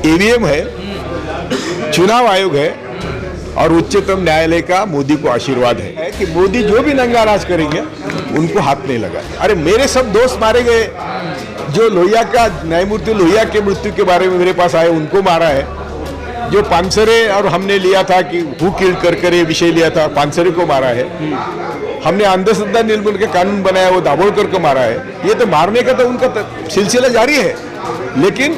EVM है, चुनाव आयोग है और उच्चतम न्यायालय का मोदी को आशीर्वाद है कि मोदी जो भी नंगा नाच करेंगे उनको हाथ नहीं लगा। अरे मेरे सब दोस्त मारे गए, जो लोहिया का न्यायमूर्ति लोहिया के मृत्यु के बारे में मेरे पास आए उनको मारा है, जो पानसरे और हमने लिया था कि हु किल्ड कर ये विषय लिया था, पानसरे को मारा है। हमने अंधश्रद्धा निर्मूलन का कानून बनाया, वो दाभोलकर को मारा है। ये तो मारने का तो उनका सिलसिला जारी है, लेकिन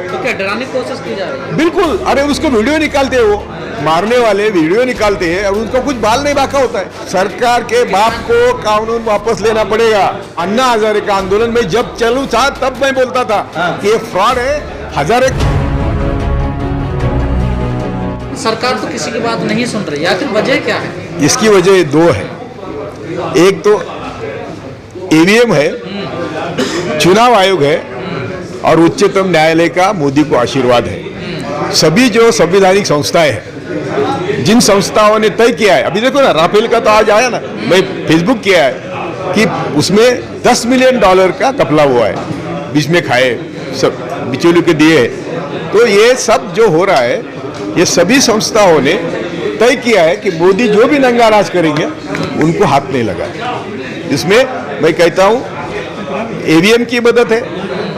तो क्या डराने की कोशिश की जा रही है? बिल्कुल। अरे उसको वीडियो निकालते हैं, वो मारने वाले वीडियो निकालते हैं और उनको कुछ बाल नहीं बाका होता है। सरकार के बाप को कानून वापस लेना पड़ेगा। अन्ना हजारे का आंदोलन में जब चलू था तब मैं बोलता था कि ये फ्रॉड है। हजारे सरकार तो किसी की बात नहीं सुन रही, आखिर वजह क्या है? इसकी वजह दो है। एक तो ईवीएम है, चुनाव आयोग है और उच्चतम न्यायालय का मोदी को आशीर्वाद है। सभी जो संवैधानिक संस्थाएं हैं, जिन संस्थाओं ने तय किया है, अभी देखो ना राफेल का तो आज आया ना, मैं फेसबुक किया है कि उसमें $10 मिलियन का कपला हुआ है, बीच में खाए सब बिचौलियों के दिए। तो ये सब जो हो रहा है, ये सभी संस्थाओं ने तय किया है कि मोदी जो भी नंगा नाच करेंगे उनको हाथ नहीं लगा। इसमें मैं कहता हूँ ईवीएम की मदद है,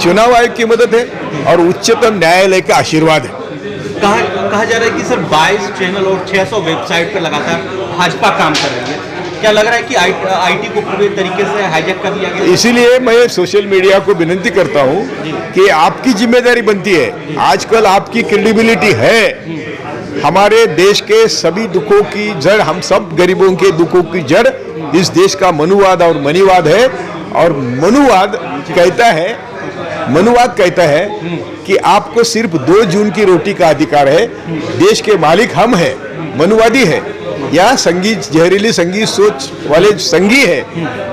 चुनाव आयोग की मदद है और उच्चतम न्यायालय का आशीर्वाद है। कहा जा रहा है कि सर 22 चैनल और 600 वेबसाइट पर लगातार भाजपा काम कर रही है। क्या लग रहा है कि आईटी को पूरे तरीके से हाईजैक कर दिया गया? इसीलिए मैं सोशल मीडिया को विनती करता हूं कि आपकी जिम्मेदारी बनती है, आजकल आपकी क्रेडिबिलिटी है। हमारे देश के सभी दुखों की जड़, हम सब गरीबों के दुखों की जड़ इस देश का मनुवाद और मनीवाद है। और मनुवाद कहता है कि आपको सिर्फ 2 जून की रोटी का अधिकार है। देश के मालिक हम हैं, मनुवादी है या संगीत जहरीली संगीत सोच वाले संगी है,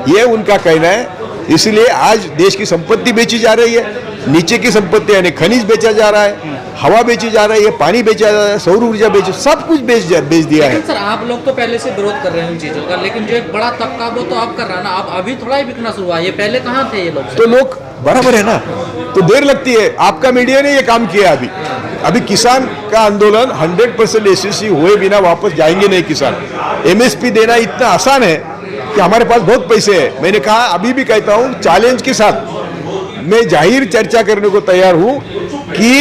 ये उनका कहना है। इसलिए आज देश की संपत्ति बेची जा रही है, नीचे की संपत्ति यानी खनिज बेचा जा रहा है, हवा बेची जा रही है, पानी बेचा जा रहा है, सौर ऊर्जा सब कुछ बेच दिया है। सर आप लोग तो पहले से विरोध कर रहे हैं उन चीजों का, लेकिन जो एक बड़ा तबका वो तो आप कर रहा है ना, आप अभी थोड़ा ही बिकना शुरू हुआ, ये पहले कहाँ थे ये लोग? तो लोग बराबर है ना, तो देर लगती है। आपका मीडिया ने ये काम किया। अभी किसान का आंदोलन 100% एसएससी हुए बिना वापस जाएंगे नहीं किसान। एमएसपी देना इतना आसान है कि हमारे पास बहुत पैसे हैं। मैंने कहा, अभी भी कहता हूं, चैलेंज के साथ मैं जाहिर चर्चा करने को तैयार हूं कि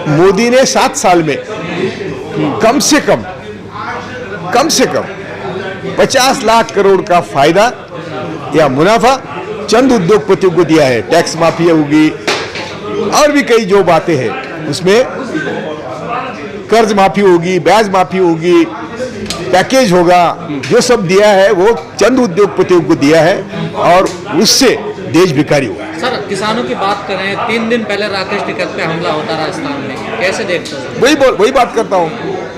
मोदी ने 7 साल में कम से कम 50 लाख करोड़ का फायदा या मुनाफा चंद उद्योगपतियों को दिया है। टैक्स माफी होगी और भी कई जो बातें हैं, उसमें कर्ज माफी होगी, ब्याज माफी होगी, पैकेज होगा, जो सब दिया है वो चंद उद्योगपतियों को दिया है और उससे देश भिखारी हुआ। सर किसानों की बात करें, 3 दिन पहले राकेश टिकैत पे हमला होता राजस्थान में, कैसे देखते हो? वही बात करता हूँ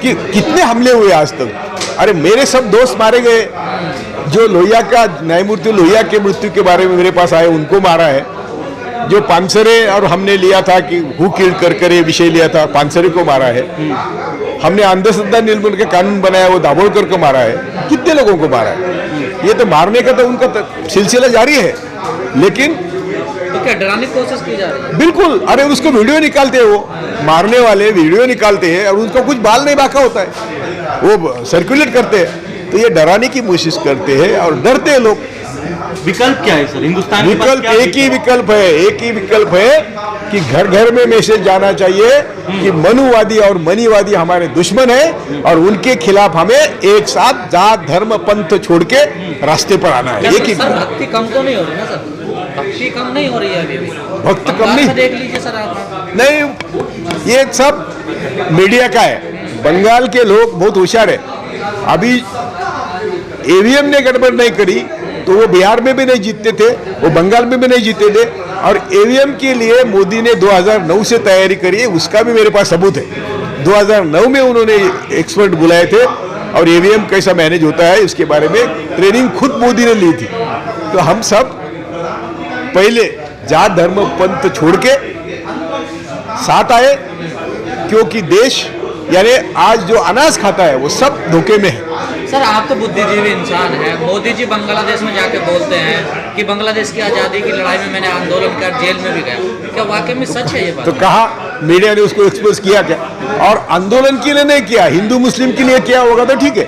कि कितने हमले हुए आज तक। अरे मेरे सब दोस्त मारे गए, जो लोहिया का न्यायमूर्ति लोहिया के मृत्यु के बारे में मेरे पास आए उनको मारा है, जो पानसरे और हमने लिया था कि हु किल्ड कर ये विषय लिया था, पानसरे को मारा है। हमने अंधश्रद्धा निर्मूलन का कानून बनाया, वो दाभोलकर को मारा है। कितने लोगों को मारा है। ये तो मारने का तो उनका सिलसिला जारी है, लेकिन तो क्या डराने की कोशिश की जा रही है? बिल्कुल। अरे उसको वीडियो निकालते हैं, वो मारने वाले वीडियो निकालते हैं और उनको कुछ बाल नहीं बाका होता है, वो सर्कुलेट करते हैं। तो ये डराने की कोशिश करते हैं और डरते हैं लोग। विकल्प क्या है सर हिंदुस्तान? विकल्प एक ही विकल्प है कि घर घर में मैसेज जाना चाहिए कि मनुवादी और मनीवादी हमारे दुश्मन है और उनके खिलाफ हमें एक साथ जात धर्म पंथ छोड़ के रास्ते पर आना है। एक ही भक्ति कम तो नहीं हो रही ना सर? भक्ति कम नहीं हो रही है अभी? भक्त कम नहीं, देख लीजिए सर आप। नहीं, ये सब मीडिया का है। बंगाल के लोग बहुत होशियार है। अभी ईवीएम ने गड़बड़ नहीं करी तो वो बिहार में भी नहीं जीतते थे, वो बंगाल में भी नहीं जीते थे। और ईवीएम के लिए मोदी ने 2009 से तैयारी करी है, उसका भी मेरे पास सबूत है। 2009 में उन्होंने एक्सपर्ट बुलाए थे और ईवीएम कैसा मैनेज होता है इसके बारे में ट्रेनिंग खुद मोदी ने ली थी। तो हम सब पहले जात धर्म पंथ छोड़ के साथ आए, क्योंकि देश यानी आज जो अनाज खाता है वो सब धोखे में है। सर आप तो बुद्धिजीवी इंसान हैं। मोदी जी बांग्लादेश में जाके बोलते हैं कि बांग्लादेश की आज़ादी की लड़ाई में मैंने आंदोलन कर जेल में भी गया। क्या वाकई में सच है ये बात? तो कहा मीडिया ने उसको एक्सपोज किया क्या? और आंदोलन के लिए नहीं किया, हिंदू मुस्लिम के लिए किया होगा तो ठीक है।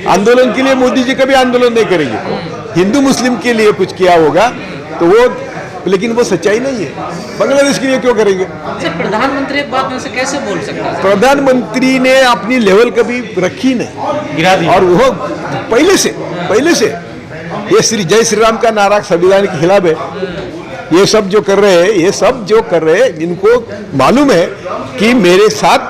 आंदोलन के लिए मोदी जी कभी आंदोलन नहीं करेंगे। हिंदू मुस्लिम के लिए कुछ किया होगा तो वो, लेकिन वो सच्चाई नहीं है। बांग्लादेश के लिए क्यों करेंगे? सर प्रधानमंत्री एक बात में से कैसे बोल सकता है? प्रधानमंत्री ने अपनी लेवल कभी रखी नहीं, गिरा दिया। और वो पहले से ये जय श्री राम का नारा संविधान के खिलाफ है। ये सब जो कर रहे हैं, इनको मालूम है कि मेरे साथ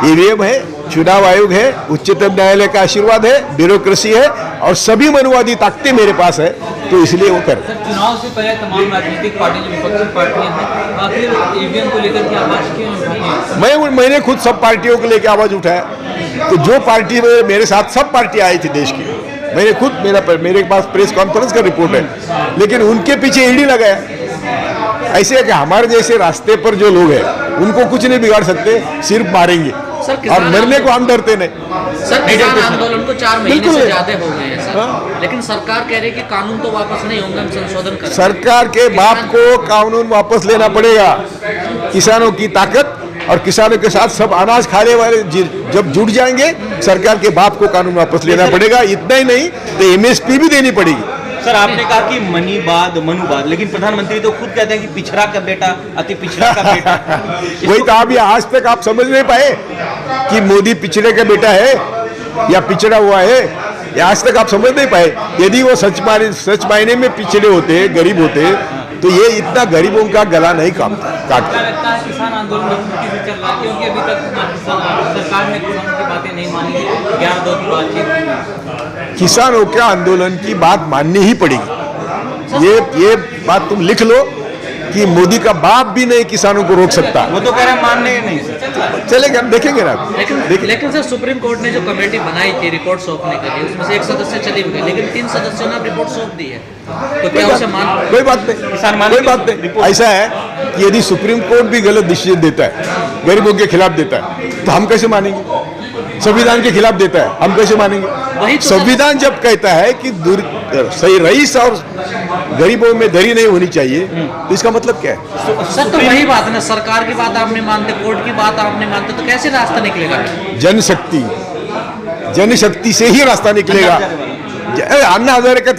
ईवीएम है, चुनाव आयोग है, उच्चतम न्यायालय का आशीर्वाद है, ब्यूरोक्रेसी है और सभी मनुवादी ताकतें मेरे पास है, तो इसलिए वो कर रहे हैं। चुनाव से पहले तमाम राजनीतिक पार्टी जो विपक्षी पार्टियां हैं आखिर ईवीएम को लेकर के आवाज क्यों उठाई है? मैंने खुद सब पार्टियों को लेकर आवाज उठाया। तो जो पार्टी मेरे साथ सब पार्टियां आई थी देश की, मैंने खुद मेरे पास प्रेस कॉन्फ्रेंस का रिपोर्ट है, लेकिन उनके पीछे ईडी लगाया। ऐसे है कि हमारे जैसे रास्ते पर जो लोग हैं उनको कुछ नहीं बिगाड़ सकते, सिर्फ मारेंगे। और मरने को हम डरते नहीं। सर किसान आंदोलन को 4 महीने बिल्कुल से है। ज्यादा हो गए हैं सर, हाँ। लेकिन सरकार कह रही है कि कानून तो वापस नहीं होंगे, हम संशोधन करेंगे। सरकार के बाप को कानून वापस लेना पड़ेगा। किसानों की ताकत और किसानों के साथ सब अनाज खाने वाले जब जुट जाएंगे, सरकार के बाप को कानून वापस लेना पड़ेगा। इतना ही नहीं तो एमएसपी भी देनी पड़ेगी। सर आपने कहा कि मनुवाद, लेकिन प्रधानमंत्री तो खुद कहते हैं कि पिछड़ा का बेटा अति पिछड़ा का बेटा। वही तो अभी आज तक आप समझ नहीं पाए कि मोदी पिछड़े का बेटा है या पिछड़ा हुआ है। ये आज तक आप समझ नहीं पाए। यदि वो सच मायने में पिछड़े होते, गरीब होते, तो ये इतना गरीबों का गला नहीं काटता। क्या लगता है किसान आंदोलन मजबूती से चल रहा है? क्योंकि अभी तक सरकार ने किसानों की बातें नहीं मानी, 11-2 की बातचीत। किसानों के आंदोलन की बात माननी ही पड़ेगी। ये बात तुम लिख लो कि मोदी का बाप भी नहीं किसानों को रोक सकता। वो तो कह रहे हैं मानने ही नहीं। चलेगा, हम देखेंगे ना। लेकिन सर सुप्रीम कोर्ट ने जो कमेटी बनाई थी रिपोर्ट सौंपने के लिए, उसमें से एक सदस्य चली गई, लेकिन 3 सदस्यों ने रिपोर्ट सौंप दी है, तो क्या उसे मान? कोई बात नहीं। ऐसा है कि यदि सुप्रीम कोर्ट भी गलत डिसीजन देता है, गरीबों के खिलाफ देता है, तो हम कैसे मानेंगे? संविधान के खिलाफ देता है, हम कैसे मानेंगे? संविधान जब कहता है कि सही रईस और गरीबों में दरी नहीं होनी चाहिए, तो इसका मतलब क्या है? सर तो वही बात है ना, सरकार की बात आप नहीं मानते, कोर्ट की बात आप नहीं मानते, तो कैसे रास्ता निकलेगा? जनशक्ति से ही रास्ता निकलेगा। अन्ना हजारे का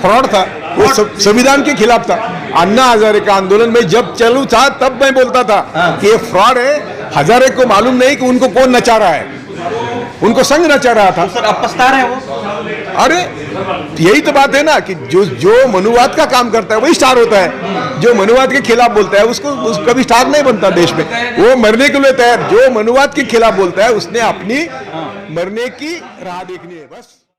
फ्रॉड था, वो संविधान के खिलाफ था। अन्ना हजारे का आंदोलन में जब चालू था तब मैं बोलता था कि ये फ्रॉड है। हजारे को मालूम नहीं कि उनको कौन नचा रहा है, उनको संघ नचा रहा था। सर अब पछता रहे हैं वो। अरे यही तो बात है ना कि जो मनुवाद का काम करता है वही स्टार होता है। जो मनुवाद के खिलाफ बोलता है उसको कभी स्टार नहीं बनता देश में। वो मरने के लिए तैयार। जो मनुवाद के खिलाफ बोलता है उसने अपनी मरने की राह देखनी है बस।